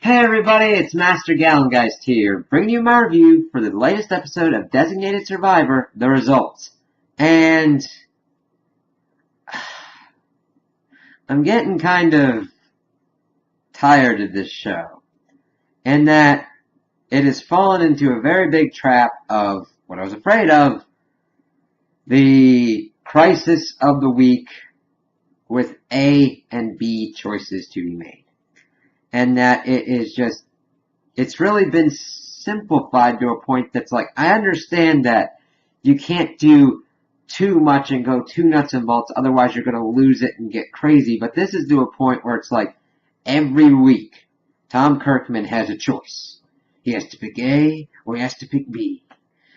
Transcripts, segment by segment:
Hey everybody, it's Master Gallengeist here, bringing you my review for the latest episode of Designated Survivor, The Results. And I'm getting kind of tired of this show, in that it has fallen into a very big trap of what I was afraid of, the crisis of the week with A and B choices to be made. And that it is just, it's really been simplified to a point that's like, I understand that you can't do too much and go too nuts and bolts, otherwise you're going to lose it and get crazy, but this is to a point where it's like, every week, Tom Kirkman has a choice. He has to pick A or he has to pick B.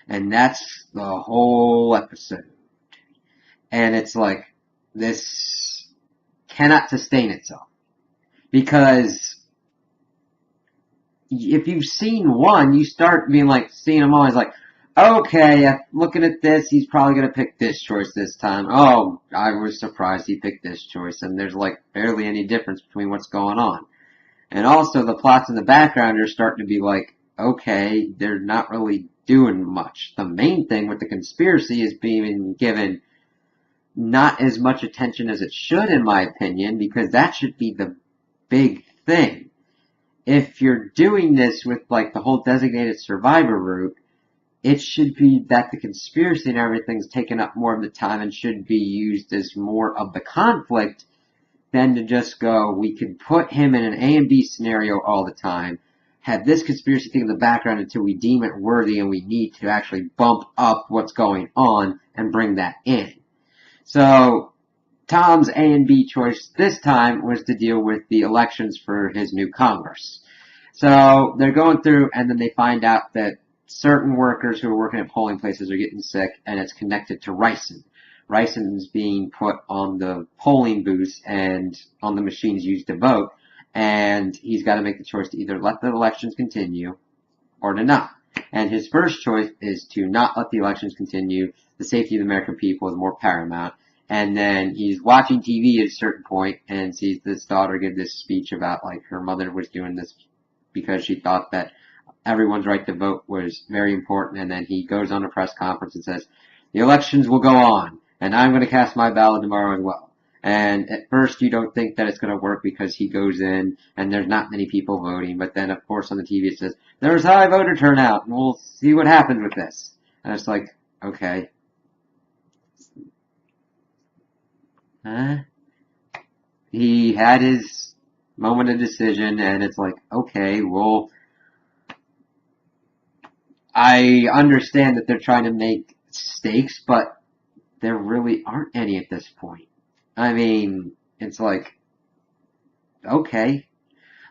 And that's the whole episode. And it's like, this cannot sustain itself. Because if you've seen one, you start being like, seeing them all, it's like, okay, looking at this, he's probably going to pick this choice this time. Oh, I was surprised he picked this choice, and there's like barely any difference between what's going on. And also, the plots in the background are starting to be like, okay, they're not really doing much. The main thing with the conspiracy is being given not as much attention as it should, in my opinion, because that should be the big thing. If you're doing this with like the whole designated survivor route, it should be that the conspiracy and everything's taken up more of the time and should be used as more of the conflict than to just go, we can put him in an A and B scenario all the time, have this conspiracy thing in the background until we deem it worthy and we need to actually bump up what's going on and bring that in. So, Tom's A and B choice this time was to deal with the elections for his new Congress. So they're going through, and then they find out that certain workers who are working at polling places are getting sick, and it's connected to ricin. Ricin is being put on the polling booths and on the machines used to vote, and he's got to make the choice to either let the elections continue or to not. And his first choice is to not let the elections continue. The safety of the American people is more paramount. And then he's watching TV at a certain point and sees this daughter give this speech about like her mother was doing this because she thought that everyone's right to vote was very important. And then he goes on a press conference and says, the elections will go on and I'm going to cast my ballot tomorrow as well. And at first you don't think that it's going to work because he goes in and there's not many people voting. But then of course on the TV it says, there's high voter turnout and we'll see what happens with this. And it's like, okay. He had his moment of decision, and it's like, okay, well, I understand that they're trying to make stakes, but there really aren't any at this point. I mean, it's like, okay.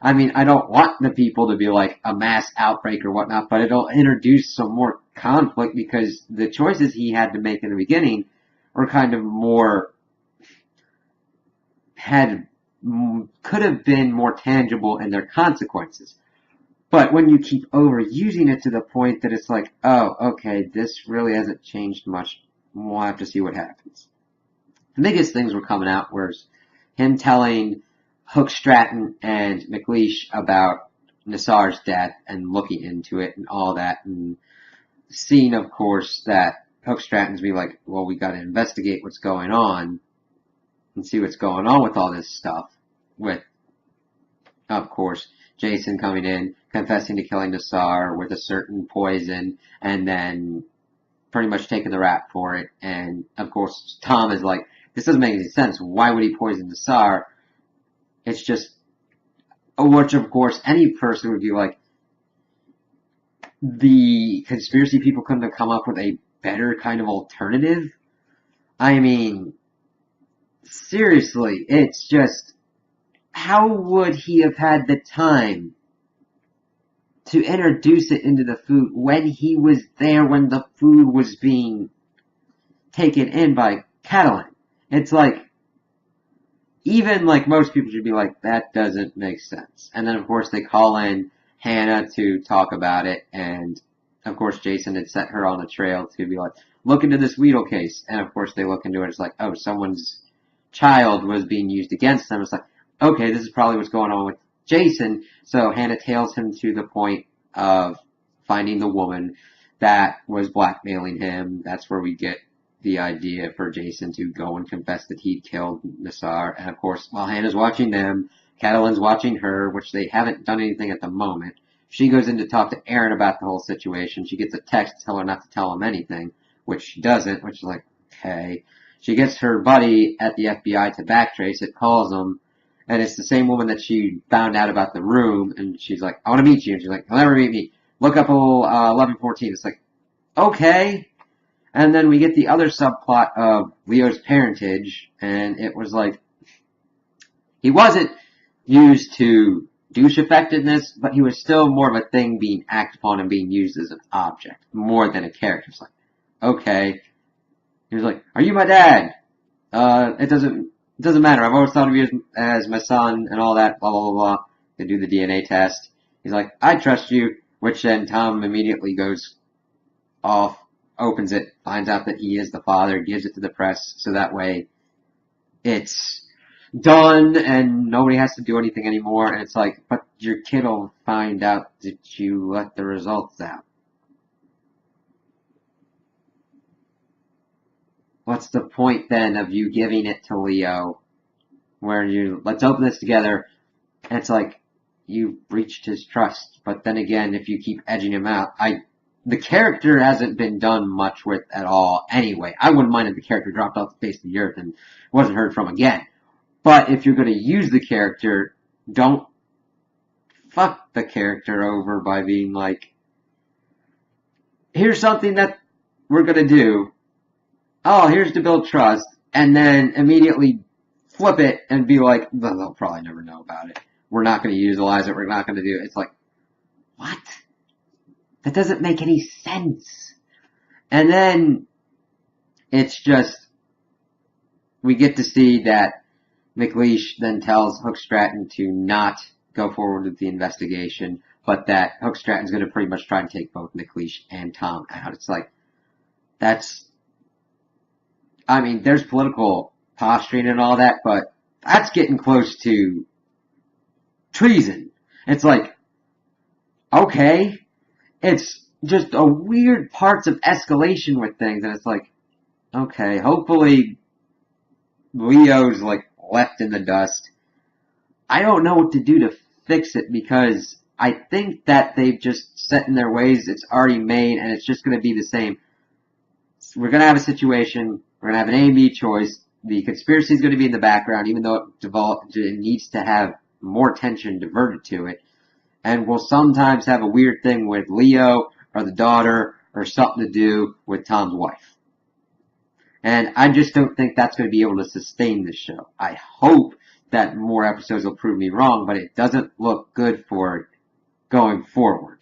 I mean, I don't want the people to be like a mass outbreak or whatnot, but it'll introduce some more conflict because the choices he had to make in the beginning were kind of more could have been more tangible in their consequences. But when you keep overusing it to the point that it's like, oh, okay, this really hasn't changed much, we'll have to see what happens. The biggest things were coming out was him telling Hook Stratton and McLeish about Nassar's death and looking into it and all that, and seeing, of course, that Hook Stratton's be like, well, we gotta investigate what's going on and see what's going on with all this stuff, with, of course, Jason coming in, confessing to killing Nassar with a certain poison, and then pretty much taking the rap for it, and, of course, Tom is like, this doesn't make any sense, why would he poison Nassar? It's just, which, of course, any person would be like, the conspiracy people couldn't have come up with a better kind of alternative? I mean, seriously, it's just, how would he have had the time to introduce it into the food when he was there when the food was being taken in by Catelyn? It's like, even like most people should be like, that doesn't make sense. And then of course they call in Hannah to talk about it, and of course Jason had set her on a trail to be like, look into this Weedle case. And of course they look into it, it's like, oh, someone's child was being used against them. It's like, okay, this is probably what's going on with Jason. So Hannah tails him to the point of finding the woman that was blackmailing him. That's where we get the idea for Jason to go and confess that he'd killed Nassar. And of course, while Hannah's watching them, Catalin's watching her, which they haven't done anything at the moment. She goes in to talk to Aaron about the whole situation. She gets a text to tell her not to tell him anything, which she doesn't, which is like, okay. She gets her buddy at the FBI to backtrace it, calls him, and it's the same woman that she found out about the room, and she's like, I want to meet you. And she's like, you'll never meet me. Look up 1114. It's like, okay. And then we get the other subplot of Leo's parentage, and it was like, he wasn't used to douche effectiveness, but he was still more of a thing being acted upon and being used as an object, more than a character. It's like, okay. He was like, are you my dad? It doesn't matter. I've always thought of you as my son and all that, blah, blah, blah, blah. They do the DNA test. He's like, I trust you, which then Tom immediately goes off, opens it, finds out that he is the father, gives it to the press, so that way it's done and nobody has to do anything anymore. And it's like, but your kid will find out that you let the results out. What's the point then of you giving it to Leo, where let's open this together, and it's like, you've breached his trust. But then again, if you keep edging him out, the character hasn't been done much with at all anyway. I wouldn't mind if the character dropped off the face of the earth and wasn't heard from again. But if you're going to use the character, don't fuck the character over by being like, here's something that we're going to do. Oh, here's to build trust. And then immediately flip it and be like, well, they'll probably never know about it. We're not going to utilize it. We're not going to do it. It's like, what? That doesn't make any sense. And then it's just, we get to see that McLeish then tells Hook Stratton to not go forward with the investigation, but that Hook Stratton's going to pretty much try and take both McLeish and Tom out. It's like, there's political posturing and all that, but that's getting close to treason. It's like, okay, it's just a weird parts of escalation with things, and it's like, okay, hopefully Leo's like left in the dust. I don't know what to do to fix it, because I think that they've just set in their ways, it's already made, and it's just going to be the same. We're going to have a situation, we're going to have an A and B choice, the conspiracy is going to be in the background, even though it needs to have more attention diverted to it, and we'll sometimes have a weird thing with Leo, or the daughter, or something to do with Tom's wife. And I just don't think that's going to be able to sustain this show. I hope that more episodes will prove me wrong, but it doesn't look good for it going forward.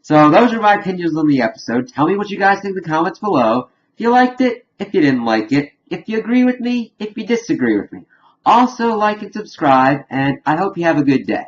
So those are my opinions on the episode. Tell me what you guys think in the comments below. If you liked it, if you didn't like it, if you agree with me, if you disagree with me. Also like and subscribe, and I hope you have a good day.